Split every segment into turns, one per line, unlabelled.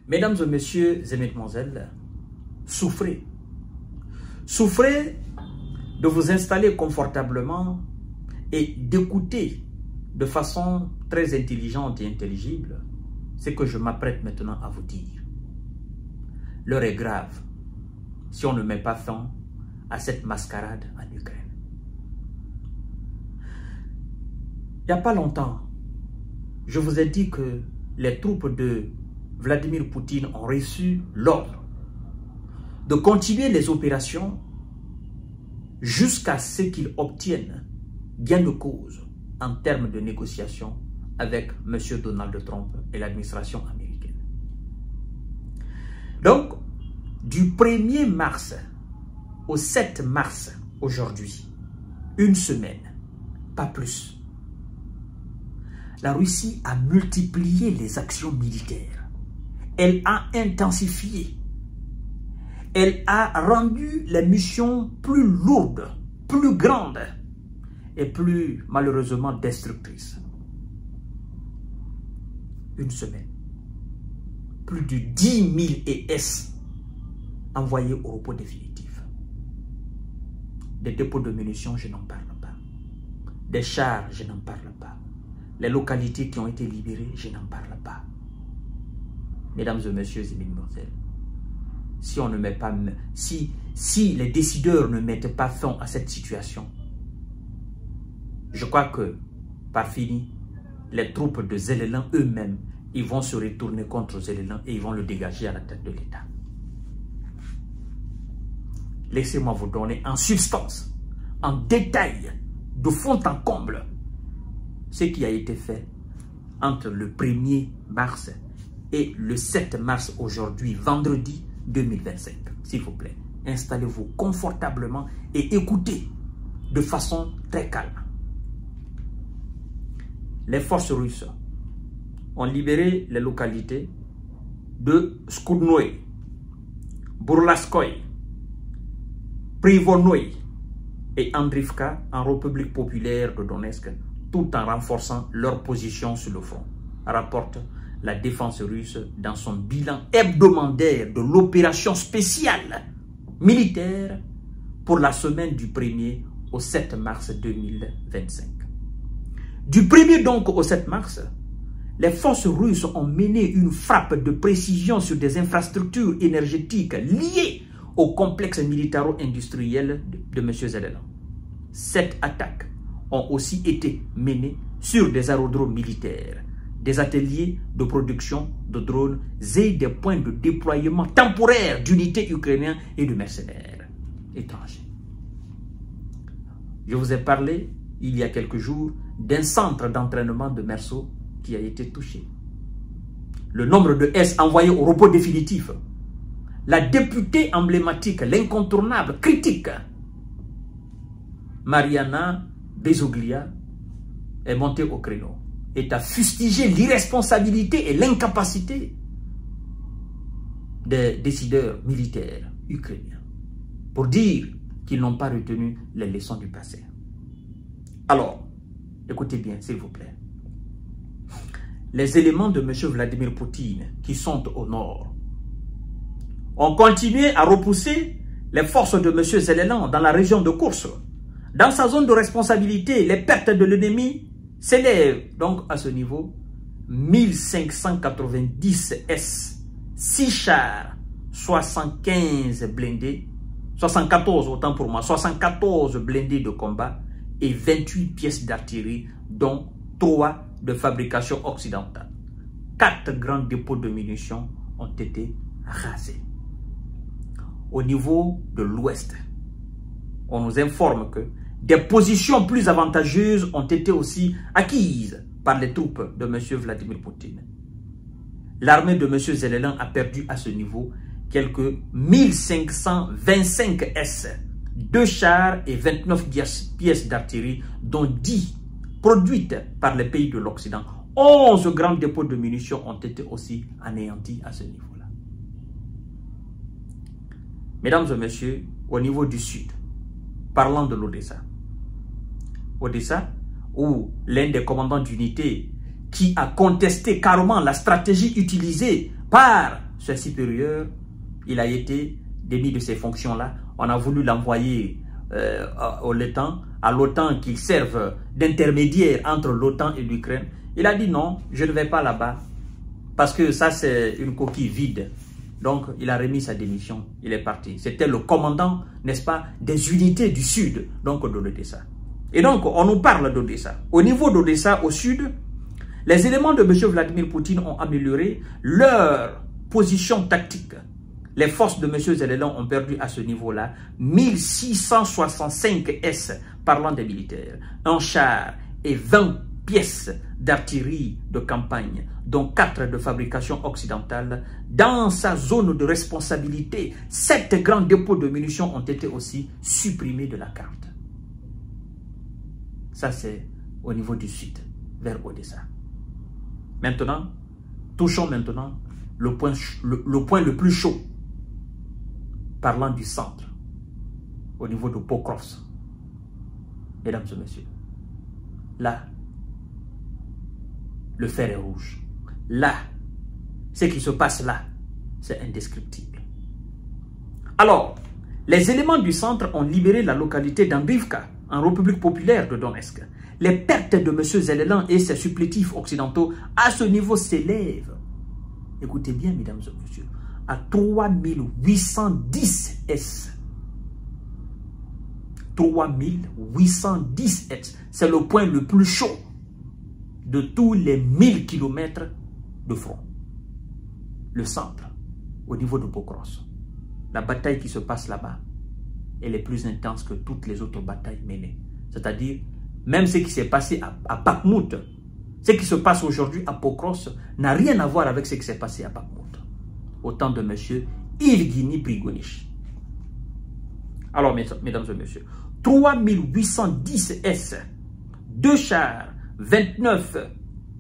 Mesdames et messieurs et mesdemoiselles, souffrez. Souffrez de vous installer confortablement et d'écouter de façon très intelligente et intelligible ce que je m'apprête maintenant à vous dire. L'heure est grave si on ne met pas fin à cette mascarade en Ukraine. Il n'y a pas longtemps, je vous ai dit que les troupes de Vladimir Poutine ont reçu l'ordre de continuer les opérations jusqu'à ce qu'ils obtiennent gain de cause en termes de négociation avec M. Donald Trump et l'administration américaine. Donc, du 1er mars au 7 mars aujourd'hui, une semaine, pas plus, la Russie a multiplié les actions militaires. Elle a intensifié. Elle a rendu les missions plus lourdes, plus grandes et plus malheureusement destructrices. Une semaine. Plus de 10 000 ES envoyés au repos définitif. Des dépôts de munitions, je n'en parle pas. Des chars, je n'en parle pas. Les localités qui ont été libérées, je n'en parle pas. Mesdames et messieurs et mesdemoiselles, si on ne met pas, si les décideurs ne mettent pas fin à cette situation, je crois que, par fini, les troupes de Zelensky eux-mêmes, ils vont se retourner contre Zelensky et ils vont le dégager à la tête de l'État. Laissez-moi vous donner en substance, en détail, de fond en comble, ce qui a été fait entre le 1er mars et le 7 mars aujourd'hui, vendredi 2025. S'il vous plaît, installez-vous confortablement et écoutez de façon très calme. Les forces russes ont libéré les localités de Skudnoy, Burlaskoy, Privonoy et Andrivka en République populaire de Donetsk, tout en renforçant leur position sur le front, rapporte la défense russe dans son bilan hebdomadaire de l'opération spéciale militaire pour la semaine du 1er au 7 mars 2025. Du 1er donc au 7 mars, les forces russes ont mené une frappe de précision sur des infrastructures énergétiques liées au complexe militaro-industriel de M. Zelensky. Cette attaque ont aussi été menées sur des aérodromes militaires, des ateliers de production de drones et des points de déploiement temporaire d'unités ukrainiennes et de mercenaires étrangers. Je vous ai parlé, il y a quelques jours, d'un centre d'entraînement de Merceau qui a été touché. Le nombre de S envoyés au repos définitif, la députée emblématique, l'incontournable, critique, Mariana Bezoglia, est montée au créneau et a fustigé l'irresponsabilité et l'incapacité des décideurs militaires ukrainiens pour dire qu'ils n'ont pas retenu les leçons du passé. Alors, écoutez bien, s'il vous plaît. Les éléments de M. Vladimir Poutine qui sont au nord ont continué à repousser les forces de M. Zelensky dans la région de Kursk. Dans sa zone de responsabilité, les pertes de l'ennemi s'élèvent donc à ce niveau 1590 S, 6 chars, 75 blindés, 74 autant pour moi, 74 blindés de combat et 28 pièces d'artillerie, dont 3 de fabrication occidentale. 4 grands dépôts de munitions ont été rasés. Au niveau de l'ouest, on nous informe que des positions plus avantageuses ont été aussi acquises par les troupes de M. Vladimir Poutine. L'armée de M. Zelensky a perdu à ce niveau quelques 1525 S, 2 chars et 29 pièces d'artillerie, dont 10 produites par les pays de l'Occident. 11 grands dépôts de munitions ont été aussi anéantis à ce niveau-là. Mesdames et messieurs, au niveau du sud, parlant de l'Odessa. Odessa, où l'un des commandants d'unité qui a contesté carrément la stratégie utilisée par ses supérieurs, il a été démis de ces fonctions-là. On a voulu l'envoyer à l'OTAN qu'il serve d'intermédiaire entre l'OTAN et l'Ukraine. Il a dit non, je ne vais pas là-bas parce que ça c'est une coquille vide. Donc il a remis sa démission, il est parti. C'était le commandant, n'est-ce pas, des unités du sud, donc de l'Odessa. Et donc on nous parle d'Odessa. Au niveau d'Odessa, au sud, les éléments de M. Vladimir Poutine ont amélioré leur position tactique. Les forces de M. Zelensky ont perdu à ce niveau-là 1665 S, parlant des militaires, un char et 20 pièces d'artillerie de campagne, dont 4 de fabrication occidentale. Dans sa zone de responsabilité, 7 grands dépôts de munitions ont été aussi supprimés de la carte. Ça, c'est au niveau du sud, vers Odessa. Maintenant, touchons maintenant le point le plus chaud, parlant du centre, au niveau de Pokrovsk. Mesdames et messieurs, là, le fer est rouge. Là, ce qui se passe là, c'est indescriptible. Alors, les éléments du centre ont libéré la localité d'Andrivka, en République populaire de Donetsk. Les pertes de M. Zelensky et ses supplétifs occidentaux à ce niveau s'élèvent, écoutez bien mesdames et messieurs, à 3810 S. 3810 S. C'est le point le plus chaud de tous les 1000 km de front. Le centre, au niveau de Pokrovsk. La bataille qui se passe là-bas, elle est plus intense que toutes les autres batailles menées. C'est-à-dire, même ce qui s'est passé à Bakhmout, ce qui se passe aujourd'hui à Pokrovsk n'a rien à voir avec ce qui s'est passé à Bakhmout. Au temps de M. Yevgeny Prigozhin. Alors, mesdames et messieurs, 3810 S, 2 chars, 29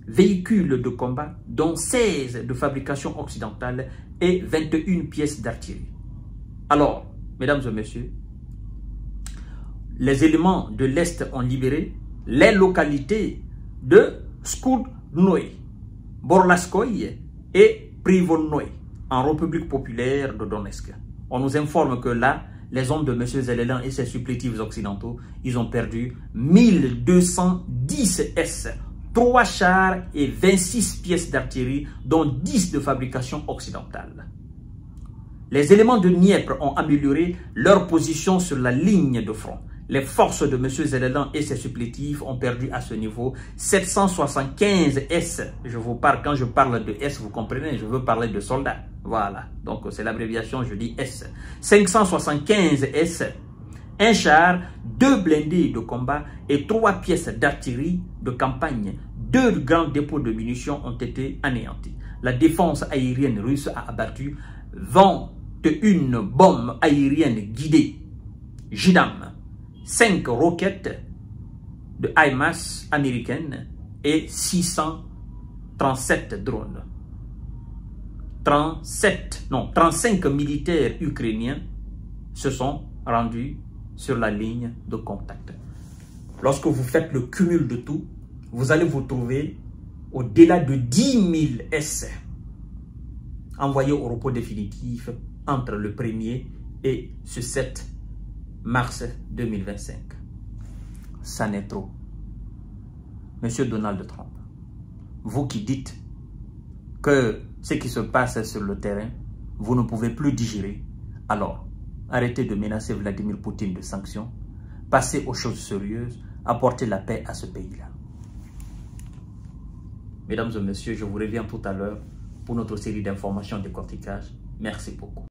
véhicules de combat, dont 16 de fabrication occidentale et 21 pièces d'artillerie. Alors, mesdames et messieurs, les éléments de l'Est ont libéré les localités de Skudnoy, Borlaskoye et Privolnoye en République populaire de Donetsk. On nous informe que là, les hommes de M. Zelensky et ses supplétifs occidentaux, ils ont perdu 1210 S, 3 chars et 26 pièces d'artillerie, dont 10 de fabrication occidentale. Les éléments de Dniepr ont amélioré leur position sur la ligne de front. Les forces de M. Zelensky et ses supplétifs ont perdu à ce niveau 775 S. Je vous parle, quand je parle de S, vous comprenez, je veux parler de soldats. Voilà, donc c'est l'abréviation, je dis S. 575 S, un char, 2 blindés de combat et 3 pièces d'artillerie de campagne. 2 grands dépôts de munitions ont été anéantis. La défense aérienne russe a abattu 21 bombes aériennes guidées, JDAM, 5 roquettes de HIMARS américaines et 637 drones. 35 militaires ukrainiens se sont rendus sur la ligne de contact. Lorsque vous faites le cumul de tout, vous allez vous trouver au-delà de 10 000 S envoyés au repos définitif entre le 1er et ce 7 mars 2025. Ça n'est trop. Monsieur Donald Trump, vous qui dites que ce qui se passe sur le terrain, vous ne pouvez plus digérer, alors arrêtez de menacer Vladimir Poutine de sanctions, passez aux choses sérieuses, apportez la paix à ce pays-là. Mesdames et messieurs, je vous reviens tout à l'heure pour notre série d'informations de décortiquage. Merci beaucoup.